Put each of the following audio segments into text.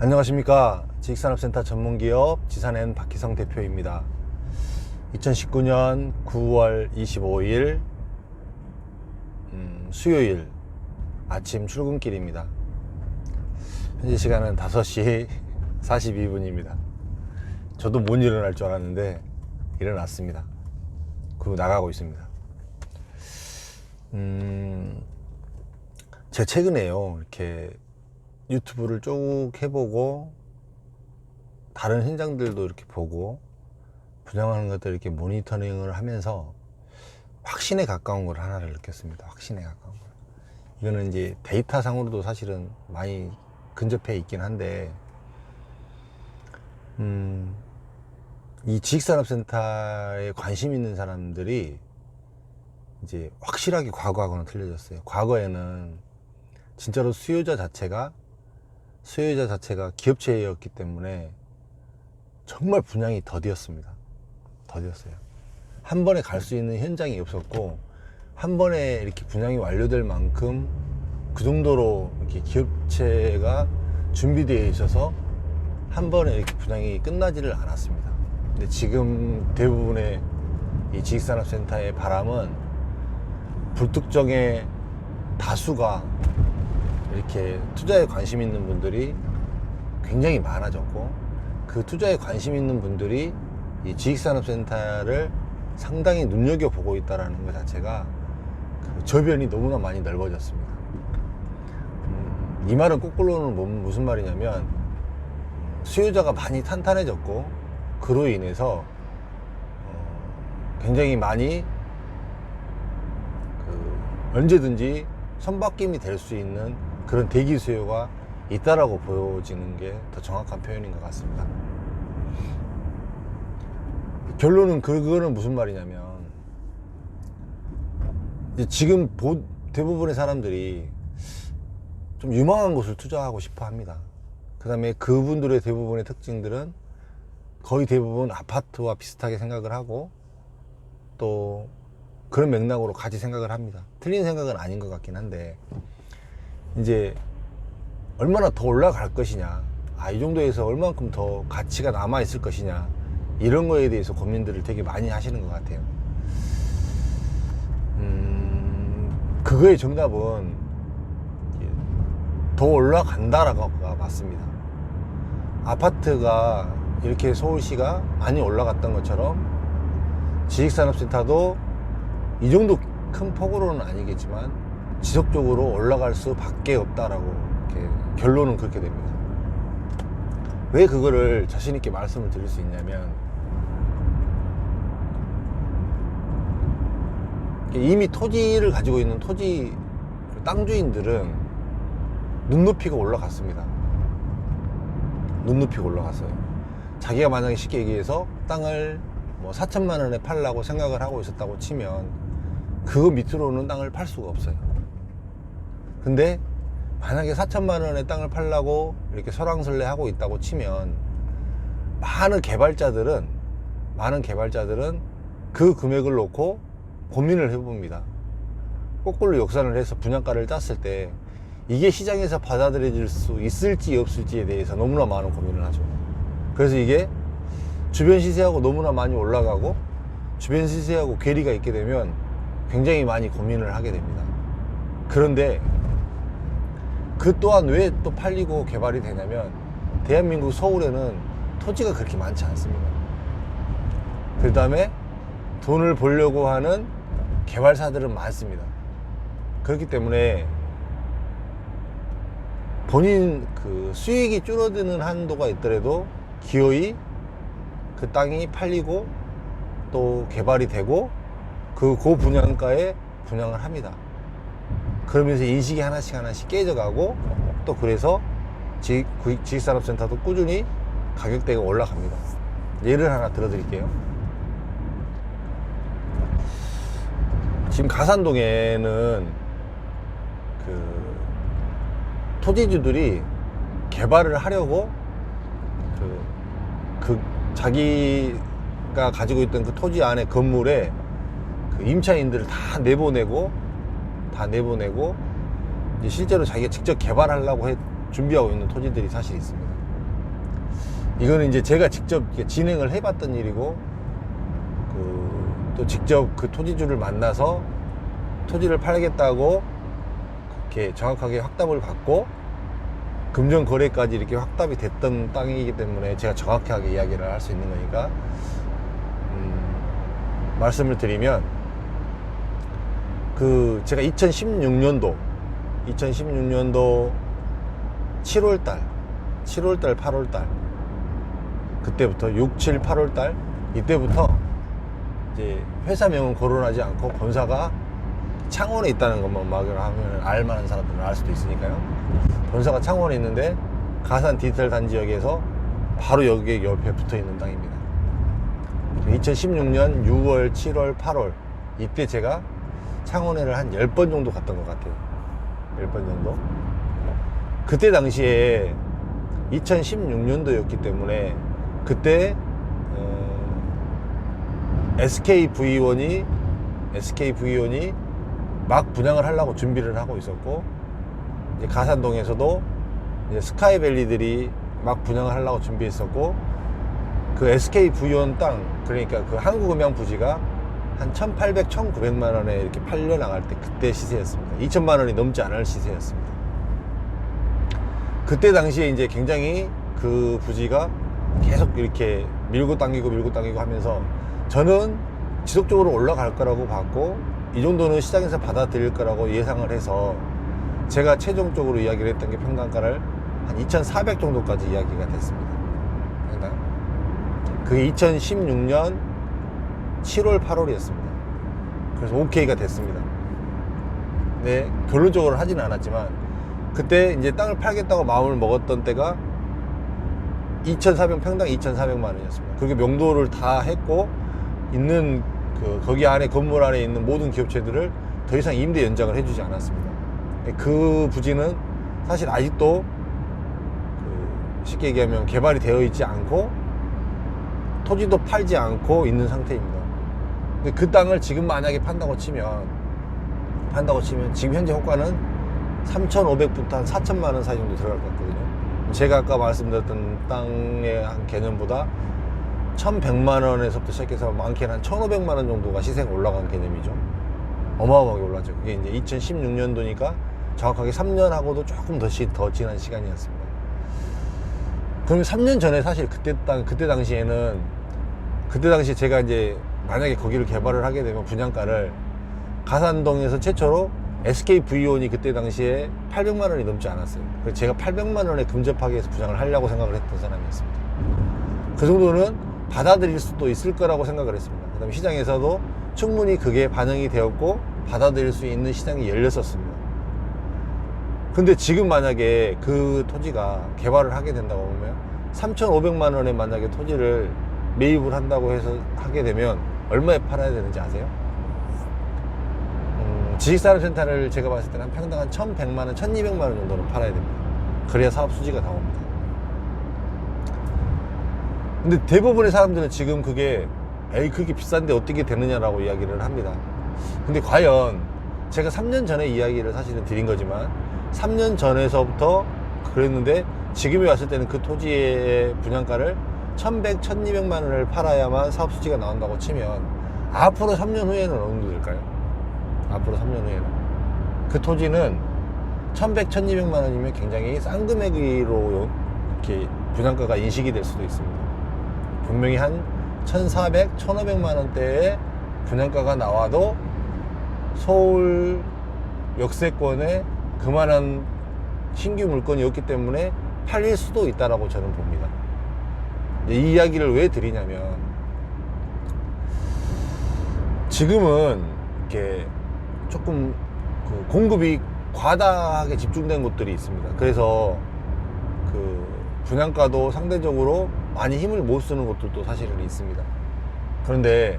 안녕하십니까. 지식산업센터 전문기업 지산엔 박희성 대표입니다. 2019년 9월 25일 수요일 아침 출근길입니다. 현재 시간은 5시 42분입니다. 저도 못 일어날 줄 알았는데 일어났습니다. 그리고 나가고 있습니다. 제가 최근에요, 이렇게 유튜브를 쭉 해보고 다른 현장들도 이렇게 보고 분양하는 것들 이렇게 모니터링을 하면서 확신에 가까운 걸 하나를 느꼈습니다. 확신에 가까운 걸. 이거는 이제 데이터 상으로도 사실은 많이 근접해 있긴 한데, 이 지식산업센터에 관심 있는 사람들이 이제 확실하게 과거하고는 틀려졌어요. 과거에는 진짜로 수요자 자체가 기업체였기 때문에 정말 분양이 더디었습니다. 더디었어요. 한 번에 갈 수 있는 현장이 없었고, 한 번에 이렇게 분양이 완료될 만큼 그 정도로 이렇게 기업체가 준비되어 있어서 한 번에 이렇게 분양이 끝나지를 않았습니다. 근데 지금 대부분의 이 지식산업센터의 바람은 불특정의 다수가 이렇게 투자에 관심 있는 분들이 굉장히 많아졌고, 그 투자에 관심 있는 분들이 이 지식산업센터를 상당히 눈여겨보고 있다는 것 자체가 그 저변이 너무나 많이 넓어졌습니다. 이 말은 거꾸로는 무슨 말이냐면, 수요자가 많이 탄탄해졌고, 그로 인해서 굉장히 많이 언제든지 선박김이 될 수 있는 그런 대기 수요가 있다라고 보여지는 게 더 정확한 표현인 것 같습니다. 결론은 그거는 무슨 말이냐면, 이제 지금 대부분의 사람들이 좀 유망한 곳을 투자하고 싶어 합니다. 그 다음에 그분들의 대부분의 특징들은 거의 대부분 아파트와 비슷하게 생각을 하고, 또 그런 맥락으로 같이 생각을 합니다. 틀린 생각은 아닌 것 같긴 한데, 이제 얼마나 더 올라갈 것이냐, 이 정도에서 얼만큼 더 가치가 남아 있을 것이냐, 이런 거에 대해서 고민들을 되게 많이 하시는 것 같아요. 그거의 정답은 더 올라간다라고가 맞습니다. 아파트가 이렇게 서울시가 많이 올라갔던 것처럼 지식산업센터도 이 정도 큰 폭으로는 아니겠지만 지속적으로 올라갈 수밖에 없다라고 이렇게 결론은 그렇게 됩니다. 왜 그거를 자신 있게 말씀을 드릴 수 있냐면, 이미 토지를 가지고 있는 땅 주인들은 눈높이가 올라갔습니다. 눈높이가 올라갔어요. 자기가 만약에 쉽게 얘기해서 땅을 뭐 4천만 원에 팔려고 생각을 하고 있었다고 치면, 그거 밑으로는 땅을 팔 수가 없어요. 근데 만약에 4천만 원에 땅을 팔려고 이렇게 설왕설래 하고 있다고 치면, 많은 개발자들은 그 금액을 놓고 고민을 해봅니다. 거꾸로 역산을 해서 분양가를 짰을 때 이게 시장에서 받아들여질 수 있을지 없을지에 대해서 너무나 많은 고민을 하죠. 그래서 이게 주변 시세하고 너무나 많이 올라가고, 주변 시세하고 괴리가 있게 되면 굉장히 많이 고민을 하게 됩니다. 그런데 그 또한 왜 또 팔리고 개발이 되냐면, 대한민국 서울에는 토지가 그렇게 많지 않습니다. 그 다음에 돈을 벌려고 하는 개발사들은 많습니다. 그렇기 때문에 본인 그 수익이 줄어드는 한도가 있더라도 기어이 그 땅이 팔리고 또 개발이 되고 그 고분양가에 분양을 합니다. 그러면서 인식이 하나씩 깨져가고, 또 그래서 지식산업센터도 꾸준히 가격대가 올라갑니다. 예를 하나 들어드릴게요. 지금 가산동에는 그 토지주들이 개발을 하려고 자기가 가지고 있던 그 토지 안에 건물에 그 임차인들을 다 내보내고 이제 실제로 자기가 직접 개발하려고 준비하고 있는 토지들이 사실 있습니다. 이거는 이제 제가 직접 진행을 해봤던 일이고, 또 직접 그 토지주를 만나서 토지를 팔겠다고 그렇게 정확하게 확답을 받고 금전 거래까지 이렇게 확답이 됐던 땅이기 때문에 제가 정확하게 이야기를 할 수 있는 거니까, 말씀을 드리면, 제가 2016년도 7월달 8월달 그때부터 6, 7, 8월달 이때부터 이제 회사명은 거론하지 않고 본사가 창원에 있다는 것만 말을 하면 알만한 사람들은 알 수도 있으니까요. 본사가 창원에 있는데 가산 디지털 단지역에서 바로 여기 옆에 붙어 있는 땅입니다. 2016년 6월, 7월, 8월 이때 제가 창원에를 한 10번 정도 갔던 것 같아요. 10번 정도. 그때 당시에 2016년도였기 때문에 그때 SKV1이 막 분양을 하려고 준비를 하고 있었고, 이제 가산동에서도 이제 스카이밸리들이 막 분양을 하려고 준비했었고, 그 SKV1 땅, 그러니까 그 한국음향 부지가 한 1,800, 1,900만 원에 이렇게 팔려 나갈 때 그때 시세였습니다. 2,000만 원이 넘지 않을 시세였습니다. 그때 당시에 이제 굉장히 그 부지가 계속 이렇게 밀고 당기고 하면서 저는 지속적으로 올라갈 거라고 봤고, 이 정도는 시장에서 받아들일 거라고 예상을 해서 제가 최종적으로 이야기를 했던 게 평당가를 한 2,400 정도까지 이야기가 됐습니다. 그게 2016년 7월, 8월이었습니다. 그래서 OK가 됐습니다. 네, 결론적으로 하지는 않았지만 그때 이제 땅을 팔겠다고 마음을 먹었던 때가 2,400, 평당 2,400만 원이었습니다. 그렇게 명도를 다 했고, 있는 거기 안에, 건물 안에 있는 모든 기업체들을 더 이상 임대 연장을 해주지 않았습니다. 그 부지는 사실 아직도 쉽게 얘기하면 개발이 되어 있지 않고 토지도 팔지 않고 있는 상태입니다. 근데 그 땅을 지금 만약에 판다고 치면 지금 현재 호가는 3,500부터 한 4천만 원 사이 정도 들어갈 것 같거든요. 제가 아까 말씀드렸던 땅의 한 개념보다 1,100만 원에서부터 시작해서 많게는 한 1,500만 원 정도가 시세가 올라간 개념이죠. 어마어마하게 올랐죠. 그게 이제 2016년도니까 정확하게 3년하고도 조금 더 지난 시간이었습니다. 그럼 3년 전에 사실 그때 당시에 제가 이제 만약에 거기를 개발을 하게 되면 분양가를 가산동에서 최초로 SKV1이 그때 당시에 800만 원이 넘지 않았어요. 그래서 제가 800만 원에 근접하게 해서 분양을 하려고 생각을 했던 사람이었습니다. 그 정도는 받아들일 수도 있을 거라고 생각을 했습니다. 그 다음에 시장에서도 충분히 그게 반영이 되었고 받아들일 수 있는 시장이 열렸었습니다. 근데 지금 만약에 그 토지가 개발을 하게 된다고 보면 3,500만 원에 만약에 토지를 매입을 한다고 해서 하게 되면 얼마에 팔아야 되는지 아세요? 지식산업센터를 제가 봤을 때는 한 평당 한 1,100만 원, 1,200만 원 정도는 팔아야 됩니다. 그래야 사업 수지가 나옵니다. 근데 대부분의 사람들은 지금 그게 그렇게 비싼데 어떻게 되느냐라고 이야기를 합니다. 근데 과연 제가 3년 전에 이야기를 사실은 드린 거지만 3년 전에서부터 그랬는데 지금에 왔을 때는 그 토지의 분양가를 1,100, 1,200만 원을 팔아야만 사업 수지가 나온다고 치면 앞으로 3년 후에는 어느 정도 될까요? 앞으로 3년 후에는 그 토지는 1,100, 1,200만 원이면 굉장히 싼 금액으로 이렇게 분양가가 인식이 될 수도 있습니다. 분명히 한 1,400, 1,500만 원대의 분양가가 나와도 서울 역세권에 그만한 신규 물건이 없기 때문에 팔릴 수도 있다라고 저는 봅니다. 이 이야기를 왜 드리냐면 지금은 이렇게 조금 공급이 과다하게 집중된 곳들이 있습니다. 그래서 그 분양가도 상대적으로 많이 힘을 못 쓰는 곳들도 사실은 있습니다. 그런데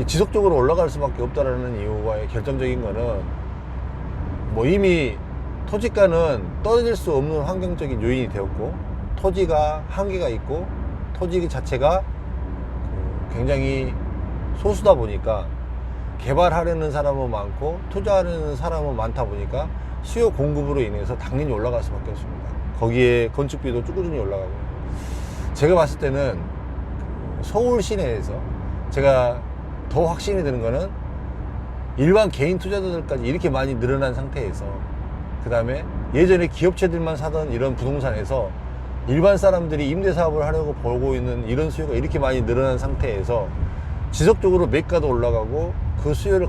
지속적으로 올라갈 수밖에 없다라는 이유와의 결정적인 거는 뭐 이미 토지가는 떨어질 수 없는 환경적인 요인이 되었고 토지가 한계가 있고 토지 자체가 굉장히 소수다 보니까 개발하려는 사람은 많고 투자하려는 사람은 많다 보니까 수요 공급으로 인해서 당연히 올라갈 수밖에 없습니다. 거기에 건축비도 꾸준히 올라가고 제가 봤을 때는 서울 시내에서 제가 더 확신이 드는 거는 일반 개인 투자자들까지 이렇게 많이 늘어난 상태에서, 그 다음에 예전에 기업체들만 사던 이런 부동산에서 일반 사람들이 임대사업을 하려고 벌고 있는 이런 수요가 이렇게 많이 늘어난 상태에서 지속적으로 매가도 올라가고 그 수요를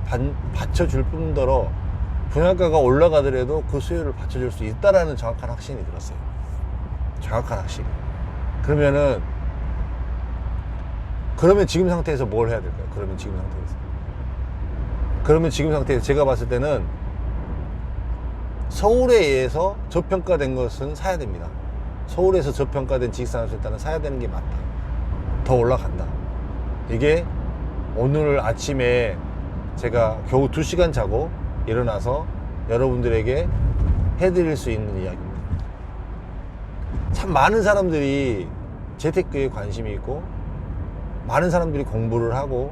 받쳐줄 뿐더러 분양가가 올라가더라도 그 수요를 받쳐줄 수 있다라는 정확한 확신이 들었어요. 정확한 확신. 그러면 지금 상태에서 뭘 해야 될까요? 그러면 지금 상태에서 제가 봤을 때는 서울에 의해서 저평가된 것은 사야 됩니다. 서울에서 저평가된 지식산업센터는 사야 되는 게 맞다. 더 올라간다. 이게 오늘 아침에 제가 겨우 2시간 자고 일어나서 여러분들에게 해드릴 수 있는 이야기입니다. 참 많은 사람들이 재테크에 관심이 있고, 많은 사람들이 공부를 하고,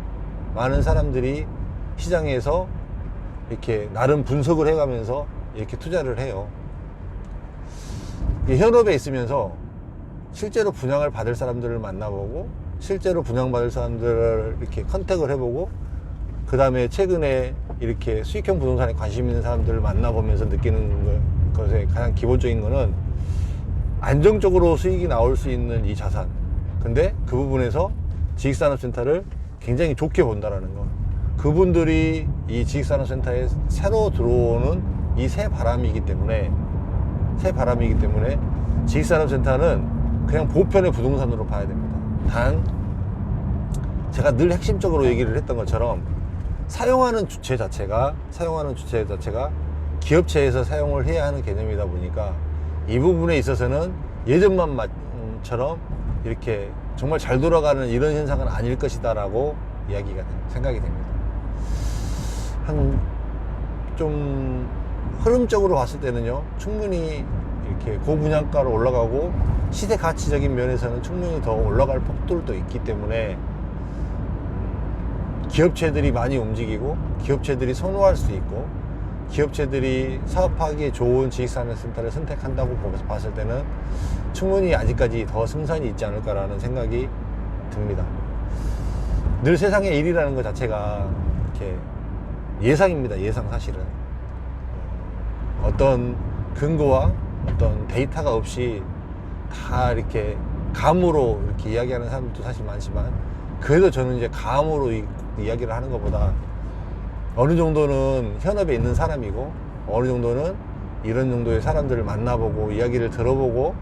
많은 사람들이 시장에서 이렇게 나름 분석을 해가면서 이렇게 투자를 해요. 현업에 있으면서 실제로 분양을 받을 사람들을 만나보고, 실제로 분양받을 사람들을 이렇게 컨택을 해보고, 그 다음에 최근에 이렇게 수익형 부동산에 관심 있는 사람들을 만나보면서 느끼는 것의 가장 기본적인 거는 안정적으로 수익이 나올 수 있는 이 자산. 근데 그 부분에서 지식산업센터를 굉장히 좋게 본다라는 거. 그분들이 이 지식산업센터에 새로 들어오는 이 새 바람이기 때문에 지식산업센터는 그냥 보편의 부동산으로 봐야 됩니다. 단 제가 늘 핵심적으로 얘기를 했던 것처럼 사용하는 주체 자체가 기업체에서 사용을 해야 하는 개념이다 보니까 이 부분에 있어서는 예전만처럼 이렇게 정말 잘 돌아가는 이런 현상은 아닐 것이다 라고 생각이 됩니다. 좀 흐름적으로 봤을 때는요, 충분히 이렇게 고분양가로 올라가고 시세 가치적인 면에서는 충분히 더 올라갈 폭들도 있기 때문에 기업체들이 많이 움직이고, 기업체들이 선호할 수 있고, 기업체들이 사업하기에 좋은 지식산업센터를 선택한다고 봤을 때는 충분히 아직까지 더 승산이 있지 않을까라는 생각이 듭니다. 늘 세상의 일이라는 것 자체가 이렇게 예상입니다. 예상. 사실은 어떤 근거와 어떤 데이터가 없이 다 이렇게 감으로 이렇게 이야기하는 사람들도 사실 많지만, 그래도 저는 이제 감으로 이야기를 하는 것보다 어느 정도는 현업에 있는 사람이고, 어느 정도는 이런 정도의 사람들을 만나보고 이야기를 들어보고,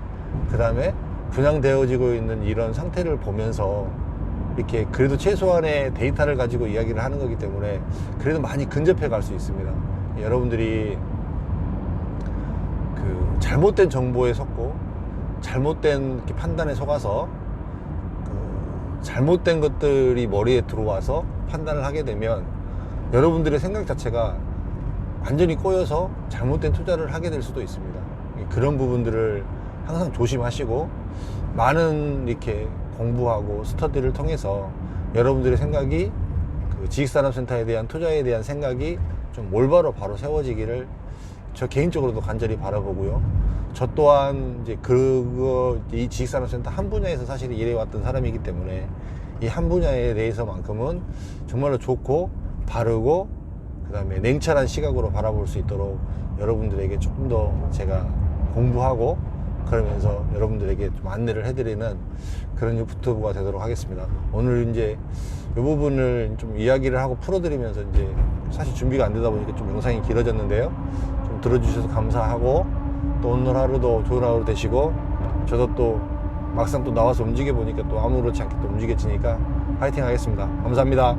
그 다음에 분양되어지고 있는 이런 상태를 보면서 이렇게 그래도 최소한의 데이터를 가지고 이야기를 하는 거기 때문에 그래도 많이 근접해 갈 수 있습니다. 여러분들이 그 잘못된 정보에 속고 잘못된 이렇게 판단에 속아서 잘못된 것들이 머리에 들어와서 판단을 하게 되면 여러분들의 생각 자체가 완전히 꼬여서 잘못된 투자를 하게 될 수도 있습니다. 그런 부분들을 항상 조심하시고, 많은 이렇게 공부하고 스터디를 통해서 여러분들의 생각이 그 지식산업센터에 대한 투자에 대한 생각이 좀 올바로 바로 세워지기를 저 개인적으로도 간절히 바라보고요. 저 또한 이제 이 지식산업센터 한 분야에서 사실 일해왔던 사람이기 때문에 이 한 분야에 대해서만큼은 정말로 좋고 바르고 그 다음에 냉철한 시각으로 바라볼 수 있도록 여러분들에게 조금 더 제가 공부하고 그러면서 여러분들에게 좀 안내를 해드리는 그런 유튜브가 되도록 하겠습니다. 오늘 이제 이 부분을 좀 이야기를 하고 풀어드리면서 이제 사실 준비가 안 되다 보니까 좀 영상이 길어졌는데요. 좀 들어주셔서 감사하고, 또 오늘 하루도 좋은 하루 되시고, 저도 또 막상 또 나와서 움직여 보니까 또 아무렇지 않게 또 움직여지니까 파이팅 하겠습니다. 감사합니다.